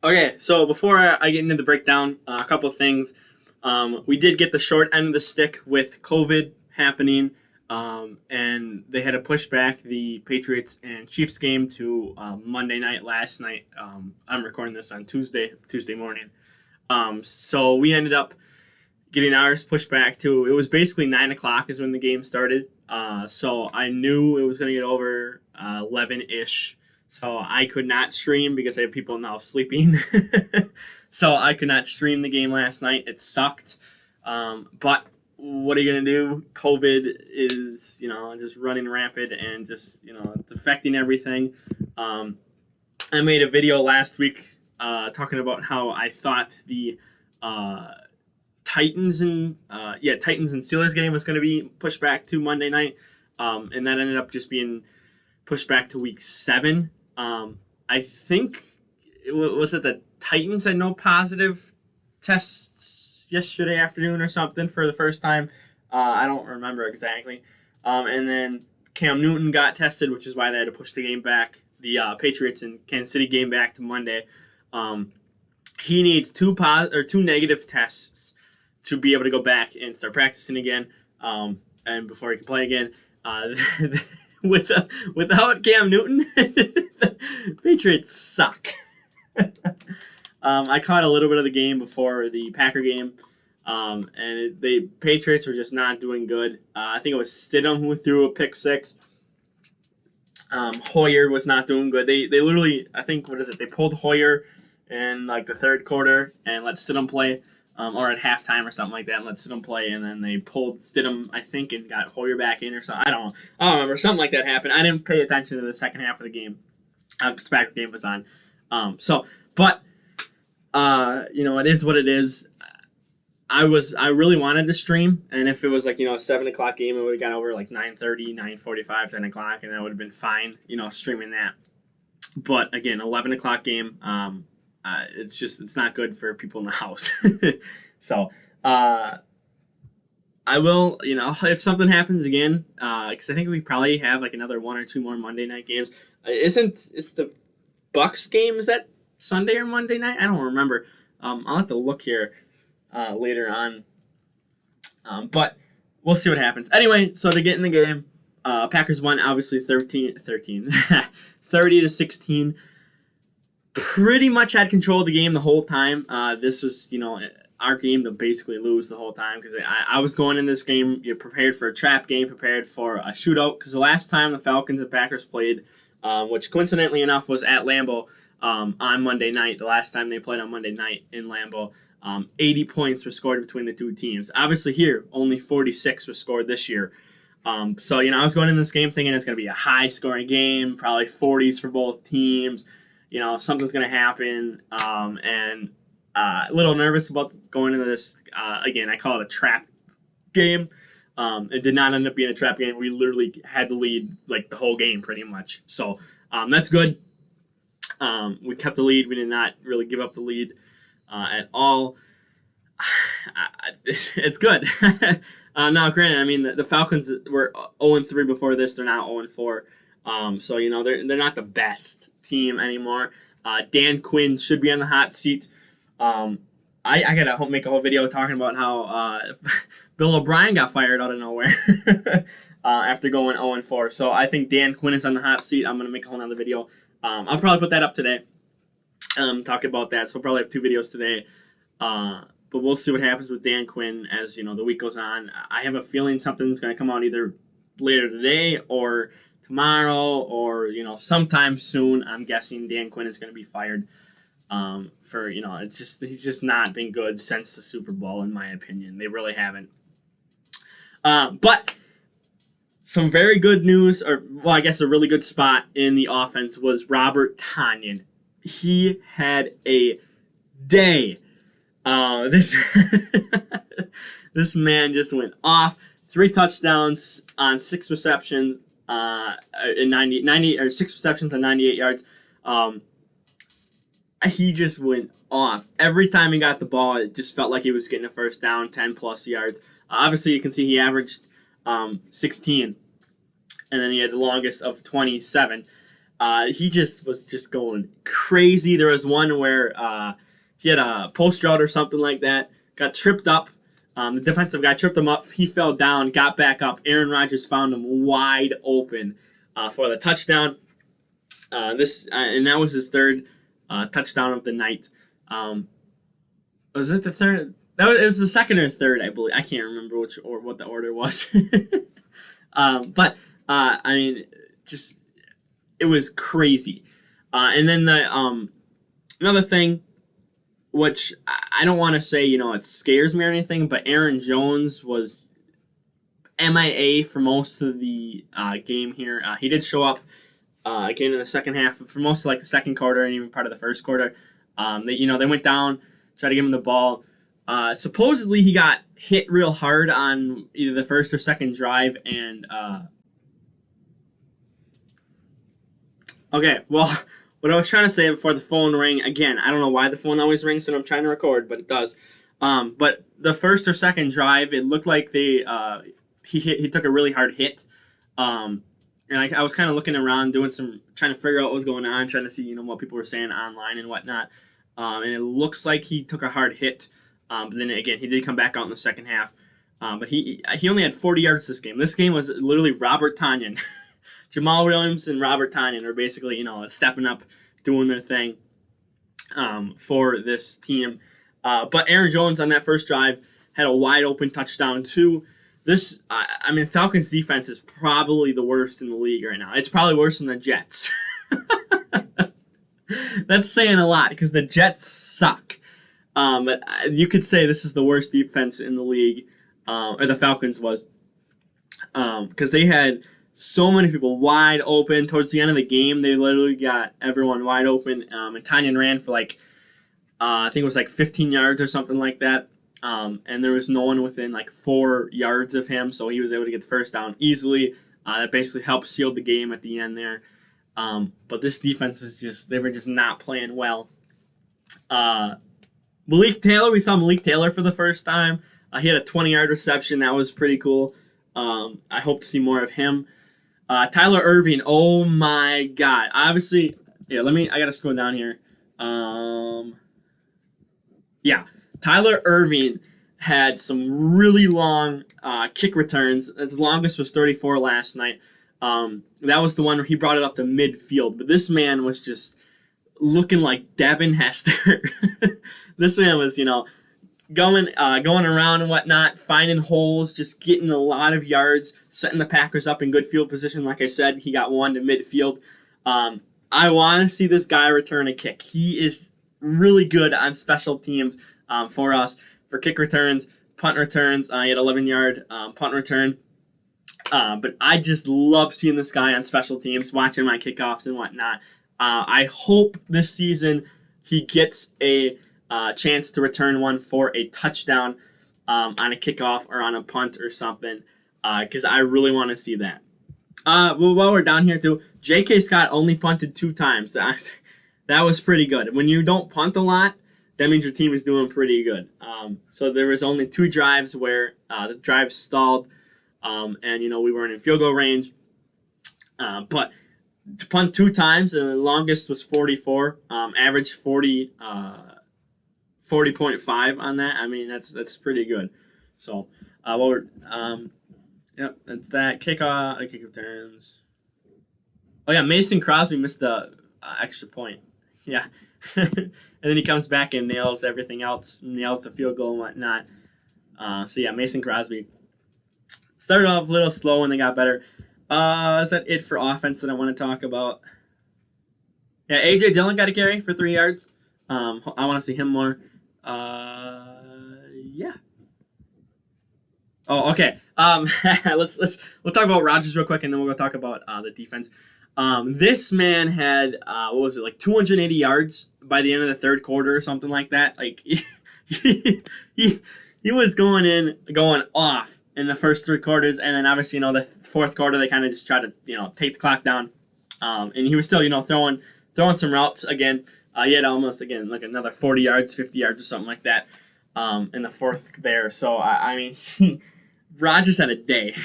Okay, so before I get into the breakdown, a couple of things. We did get the short end of the stick with COVID happening, and they had to push back the Patriots and Chiefs game to Monday night last night. I'm recording this on Tuesday morning. So we ended up getting ours pushed back to, it was basically 9 o'clock is when the game started. So I knew it was going to get over 11-ish. So I could not stream because I have people now sleeping. So I could not stream the game last night. It sucked. But what are you going to do? COVID is, just running rampant and just, it's affecting everything. I made a video last week talking about how I thought the Titans and Steelers game was going to be pushed back to Monday night, and that ended up just being pushed back to week 7. I think was it the Titans had no positive tests yesterday afternoon or something for the first time. I don't remember exactly. And then Cam Newton got tested, which is why they had to push the game back. The Patriots and Kansas City game back to Monday. He needs two negative tests to be able to go back and start practicing again, and before he can play again. Without Cam Newton, the Patriots suck. I caught a little bit of the game before the Packer game, and the Patriots were just not doing good. I think it was Stidham who threw a pick six. Hoyer was not doing good. They literally, I think, they pulled Hoyer in like the third quarter and let Stidham play. Or at halftime or something like that, and let Stidham play, and then they pulled Stidham, I think, and got Hoyer back in or something. I don't remember. Something like that happened. I didn't pay attention to the second half of the game. The Packer game was on. It is what it is. I really wanted to stream, and if it was like, a 7 o'clock game, it would have got over like 9:30, 9:45, 10 o'clock, and that would have been fine, streaming that. But again, 11 o'clock game, it's not good for people in the house. So, I will, if something happens again, because I think we probably have like another 1 or 2 more Monday night games. It's the Bucks game? Is that Sunday or Monday night? I don't remember. I'll have to look here later on. But we'll see what happens. Anyway, so to get in the game, Packers won obviously 30 to 16. Pretty much had control of the game the whole time. This was, our game to basically lose the whole time because I was going in this game, prepared for a trap game, prepared for a shootout, because the last time the Falcons and Packers played, which coincidentally enough was at Lambeau on Monday night, the last time they played on Monday night in Lambeau, 80 points were scored between the two teams. Obviously here, only 46 were scored this year. So, I was going in this game thinking it's going to be a high-scoring game, probably 40s for both teams. Something's going to happen, and a little nervous about going into this. Again, I call it a trap game. It did not end up being a trap game. We literally had the lead like the whole game pretty much. So that's good. We kept the lead. We did not really give up the lead at all. It's good. Now, granted, the Falcons were 0-3 before this. They're now 0-4. So, they're not the best team anymore. Dan Quinn should be on the hot seat. I gotta make a whole video talking about how Bill O'Brien got fired out of nowhere after going 0-4. So I think Dan Quinn is on the hot seat. I'm gonna make a whole other video. I'll probably put that up today. Talking about that. So we'll probably have 2 videos today. But we'll see what happens with Dan Quinn as the week goes on. I have a feeling something's gonna come out either later today or tomorrow or sometime soon. I'm guessing Dan Quinn is going to be fired for he's just not been good since the Super Bowl, in my opinion. They really haven't. But some very good news, I guess a really good spot in the offense was Robert Tonyan. He had a day. This this man just went off. 3 touchdowns on 6 receptions. In 90 or 6 receptions and 98 yards. He just went off. Every time he got the ball, it just felt like he was getting a first down, 10 plus yards. Obviously, you can see he averaged 16, and then he had the longest of 27. He just was just going crazy. There was one where he had a post route or something like that, got tripped up. The defensive guy tripped him up. He fell down, got back up. Aaron Rodgers found him wide open for the touchdown. And that was his third touchdown of the night. Was it the third? It was the second or third, I believe. I can't remember which or what the order was. But I mean, just it was crazy. And then the another thing, which I don't want to say, it scares me or anything, but Aaron Jones was MIA for most of the game here. He did show up again in the second half for most of the second quarter and even part of the first quarter. They went down, tried to give him the ball. Supposedly he got hit real hard on either the first or second drive, and okay, well, what I was trying to say before the phone rang, again, I don't know why the phone always rings when I'm trying to record, but it does. But the first or second drive, it looked like he took a really hard hit. And I was kind of looking around, trying to figure out what was going on, trying to see, what people were saying online and whatnot. And it looks like he took a hard hit. But then again, he did come back out in the second half. But he only had 40 yards this game. This game was literally Robert Tonyan. Jamal Williams and Robert Tonyan are basically, stepping up, doing their thing for this team. But Aaron Jones on that first drive had a wide open touchdown too. Falcons defense is probably the worst in the league right now. It's probably worse than the Jets. That's saying a lot because the Jets suck. But you could say this is the worst defense in the league, or the Falcons was, because they had so many people wide open towards the end of the game. They literally got everyone wide open, and Tanyan ran for I think it was 15 yards or something like that. And there was no one within 4 yards of him, so he was able to get the first down easily. That basically helped seal the game at the end there. But this defense they were just not playing well. Malik Taylor, we saw Malik Taylor for the first time. He had a 20-yard reception. That was pretty cool. I hope to see more of him. Tyler Irving, oh my God. Obviously, I got to scroll down here. Tyler Irving had some really long kick returns. The longest was 34 last night. That was the one where he brought it up to midfield. But this man was just looking like Devin Hester. This man was, going around and whatnot, finding holes, just getting a lot of yards, setting the Packers up in good field position. Like I said, he got one to midfield. I want to see this guy return a kick. He is really good on special teams for us, for kick returns, punt returns. He had 11-yard punt return. But I just love seeing this guy on special teams, watching my kickoffs and whatnot. I hope this season he gets a chance to return one for a touchdown on a kickoff or on a punt or something, because I really want to see that. While we're down here too, J.K. Scott only punted 2 times. That was pretty good. When you don't punt a lot, that means your team is doing pretty good. So there was only 2 drives where the drive stalled, and we weren't in field goal range. But to punt 2 times, and the longest was 44, average 40.5 on that. I mean, that's pretty good. So, that's that. Kick returns. Oh yeah, Mason Crosby missed the extra point. Yeah, and then he comes back and nails everything else, nails the field goal and whatnot. Mason Crosby started off a little slow and they got better. Is that it for offense that I want to talk about? Yeah, A.J. Dillon got a carry for 3 yards. I want to see him more. Yeah. Oh, okay. We'll talk about Rodgers real quick, and then we'll go talk about the defense. This man had 280 yards by the end of the third quarter or something like that. He was going off in the first 3 quarters, and then obviously the fourth quarter they kind of just tried to take the clock down, and he was still throwing some routes again. He had almost another 40 yards, 50 yards or something like that in the fourth there. So I mean, Rodgers had a day.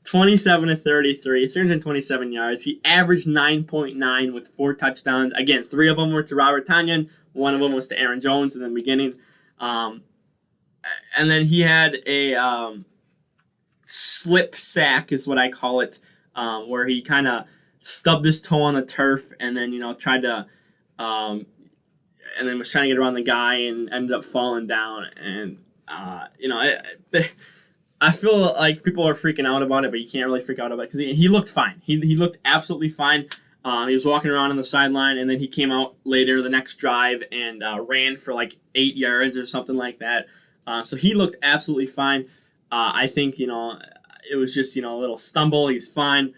27 to 33, 327 yards. He averaged 9.9 with 4 touchdowns. Again, 3 of them were to Robert Tonyan. 1 of them was to Aaron Jones in the beginning. And then he had a slip sack is what I call it, where he kind of stubbed his toe on the turf and then, tried to, and then was trying to get around the guy and ended up falling down. And, I feel like people are freaking out about it, but you can't really freak out about it because he looked fine. He looked absolutely fine. He was walking around on the sideline, and then he came out later the next drive and ran for like 8 yards or something like that. So he looked absolutely fine. I think, it was just, a little stumble. He's fine.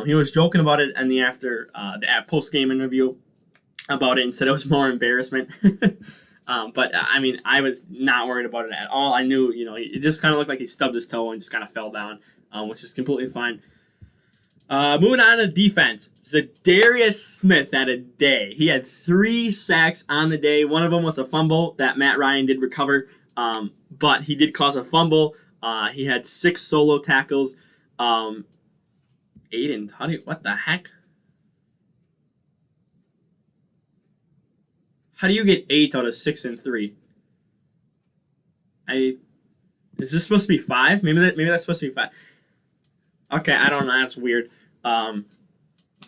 He was joking about it in the post-game interview about it and said it was more embarrassment. But, I was not worried about it at all. I knew, it just kind of looked like he stubbed his toe and just kind of fell down, which is completely fine. Moving on to defense. Zadarius Smith had a day. He had 3 sacks on the day. One of them was a fumble that Matt Ryan did recover, but he did cause a fumble. He had 6 solo tackles. Aiden, what the heck? How do you get 8 out of 6 and 3? Is this supposed to be 5? Maybe that's supposed to be 5. Okay, I don't know. That's weird. But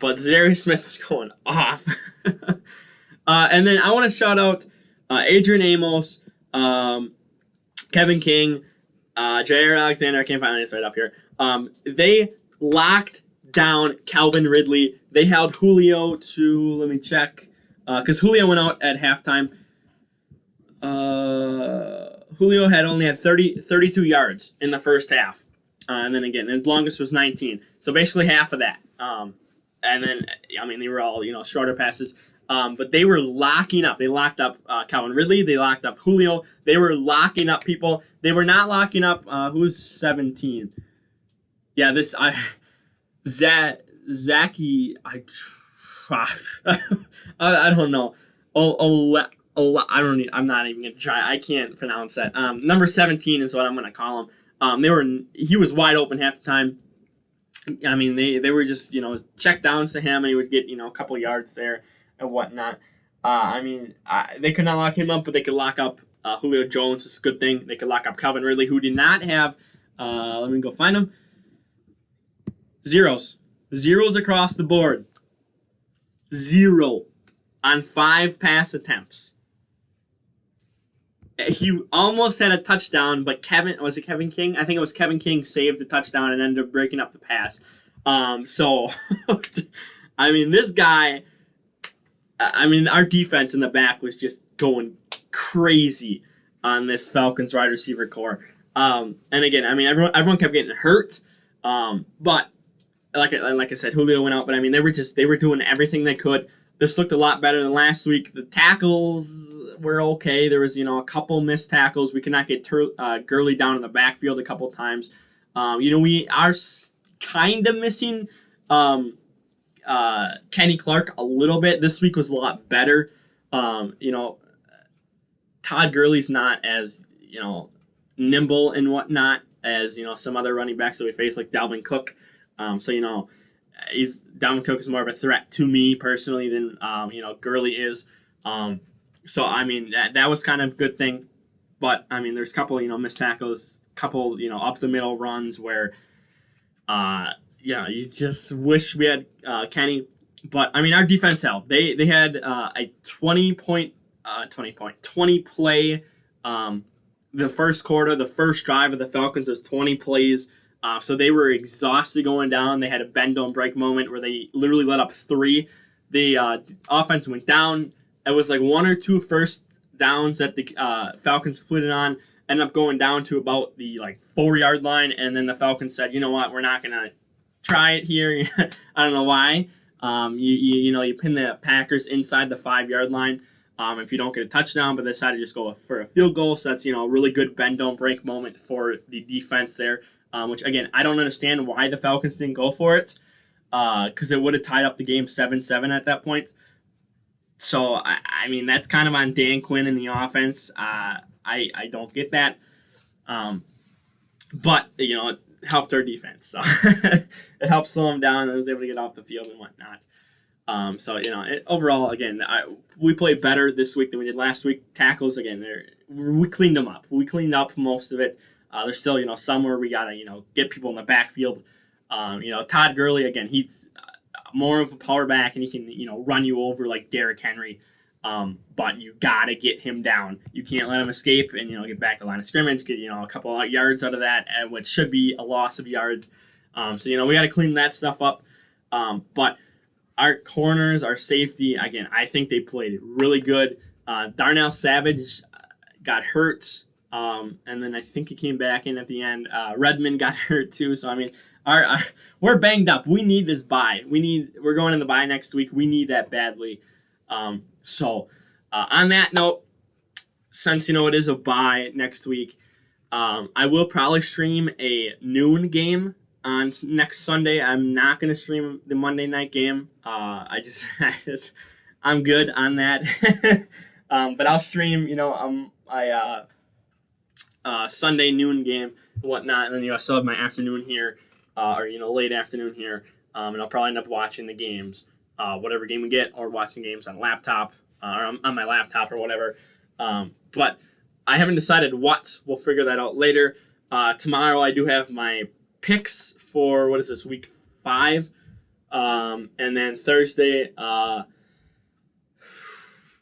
Zadarius Smith was going off. And then I want to shout out Adrian Amos, Kevin King, Jair Alexander. I can't find this right up here. They locked down Calvin Ridley. They held Julio to, let me check, because Julio went out at halftime. Julio only had 32 yards in the first half. And then again, the longest was 19. So basically half of that. And then, they were all, shorter passes. But they were locking up. They locked up Calvin Ridley. They locked up Julio. They were locking up people. They were not locking up, who's 17? Yeah, Zachy, I don't know. I'm not even going to try. I can't pronounce that. Number 17 is what I'm going to call him. He was wide open half the time. They were just, check downs to him and he would get, a couple yards there and whatnot. They could not lock him up, but they could lock up Julio Jones. It's a good thing. They could lock up Calvin Ridley, who did not have, let me go find him. Zeros across the board. 0 on 5 pass attempts. He almost had a touchdown, but was it Kevin King? I think it was Kevin King saved the touchdown and ended up breaking up the pass. This guy, our defense in the back was just going crazy on this Falcons wide receiver core. And again, everyone kept getting hurt. But like I said, Julio went out, but they were doing everything they could. This looked a lot better than last week. The tackles were okay. There was, a couple missed tackles. We could not get Gurley down in the backfield a couple times. We are kind of missing Kenny Clark a little bit. This week was a lot better. Todd Gurley's not as, nimble and whatnot as, some other running backs that we face, like Dalvin Cook. Dalvin Cook is more of a threat to me personally than, Gurley is. That was kind of a good thing. But, there's a couple, missed tackles, couple, up the middle runs where, you just wish we had Kenny. But, our defense held. They had a 20 play, the first quarter, the first drive of the Falcons was 20 plays. So they were exhausted going down. They had a bend don't break moment where they literally let up 3. The offense went down. It was like 1 or 2 first downs that the Falcons put it on. Ended up going down to about the 4-yard line, and then the Falcons said, "You know what? We're not gonna try it here." I don't know why. You pin the Packers inside the 5-yard line if you don't get a touchdown, but they decided to just go for a field goal. So that's a really good bend don't break moment for the defense there. Which, again, I don't understand why the Falcons didn't go for it, because it would have tied up the game 7-7 at that point. So, that's kind of on Dan Quinn in the offense. I don't get that. But, helped our defense. So it helped slow them down. I was able to get off the field and whatnot. So overall, again, we played better this week than we did last week. Tackles, again, we cleaned them up. We cleaned up most of it. There's still some where we gotta get people in the backfield. Todd Gurley, again, he's more of a power back and he can run you over like Derrick Henry. But you gotta get him down. You can't let him escape and get back to the line of scrimmage, get a couple of yards out of that, which should be a loss of yards. So we gotta clean that stuff up. But our corners, our safety, again, I think they played really good. Darnell Savage got hurt, and then I think he came back in at the end. Redmond got hurt too. So I mean, we're banged up. We need this bye. We're going in the bye next week. We need that badly. So on that note, since it is a bye next week, I will probably stream a noon game on next Sunday. I'm not going to stream the Monday night game. I'm good on that. But I'll stream, Sunday noon game and whatnot. And then, I still have my afternoon here, or late afternoon here. And I'll probably end up watching the games, whatever game we get, or watching games on laptop, or on my laptop or whatever. But I haven't decided what. We'll figure that out later. Tomorrow I do have my picks for week 5, and then Thursday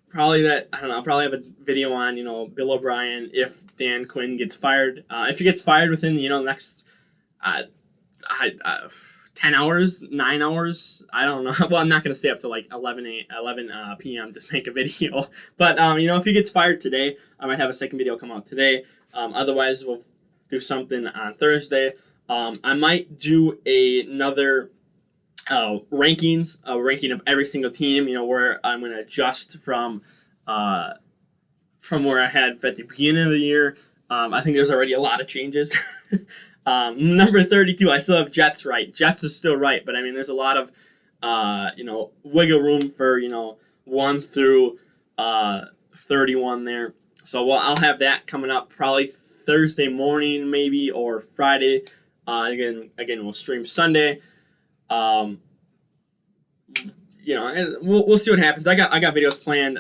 probably I'll probably have a video on Bill O'Brien if Dan Quinn gets fired. If he gets fired within the next 10 hours, 9 hours, I don't know. Well, I'm not going to stay up to like 11 p.m. to make a video. But, if he gets fired today, I might have a second video come out today. Otherwise, we'll do something on Thursday. I might do another ranking of every single team, where I'm going to adjust from where I had at the beginning of the year. I think there's already a lot of changes. Number 32, I still have Jets right. Jets is still right, but I mean, there's a lot of, wiggle room for, 1 through 31 there. So I'll have that coming up probably Thursday morning maybe, or Friday. Again, we'll stream Sunday. We'll see what happens. I got videos planned.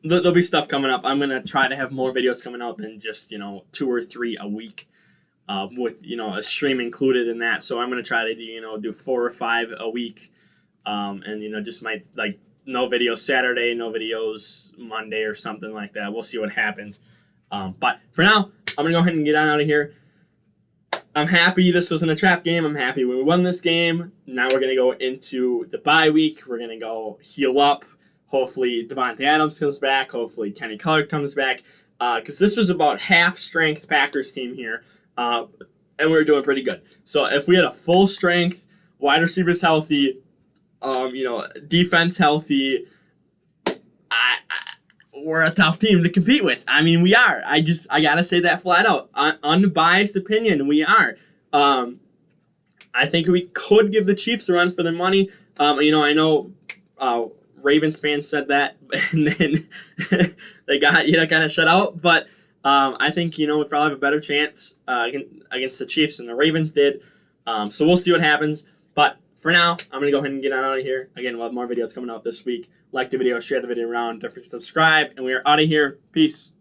There'll be stuff coming up. I'm gonna try to have more videos coming out than just 2 or 3 a week, with a stream included in that. So I'm gonna try to do 4 or 5 a week, and just might like no videos Saturday, no videos Monday or something like that. We'll see what happens. But for now, I'm gonna go ahead and get on out of here. I'm happy this wasn't a trap game. I'm happy we won this game. Now we're going to go into the bye week. We're going to go heal up. Hopefully Devontae Adams comes back. Hopefully Kenny Clark comes back. Because this was about half-strength Packers team here. And we were doing pretty good. So if we had a full-strength, wide receivers healthy, defense healthy, we're a tough team to compete with. I mean, we are. I gotta say that flat out. Unbiased opinion, we are. I think we could give the Chiefs a run for their money. I know Ravens fans said that, and then they got kind of shut out. But I think we probably have a better chance against the Chiefs than the Ravens did. So we'll see what happens. But for now, I'm gonna go ahead and get on out of here. Again, we'll have more videos coming out this week. Like the video, share the video around, don't forget to subscribe, and we are out of here. Peace.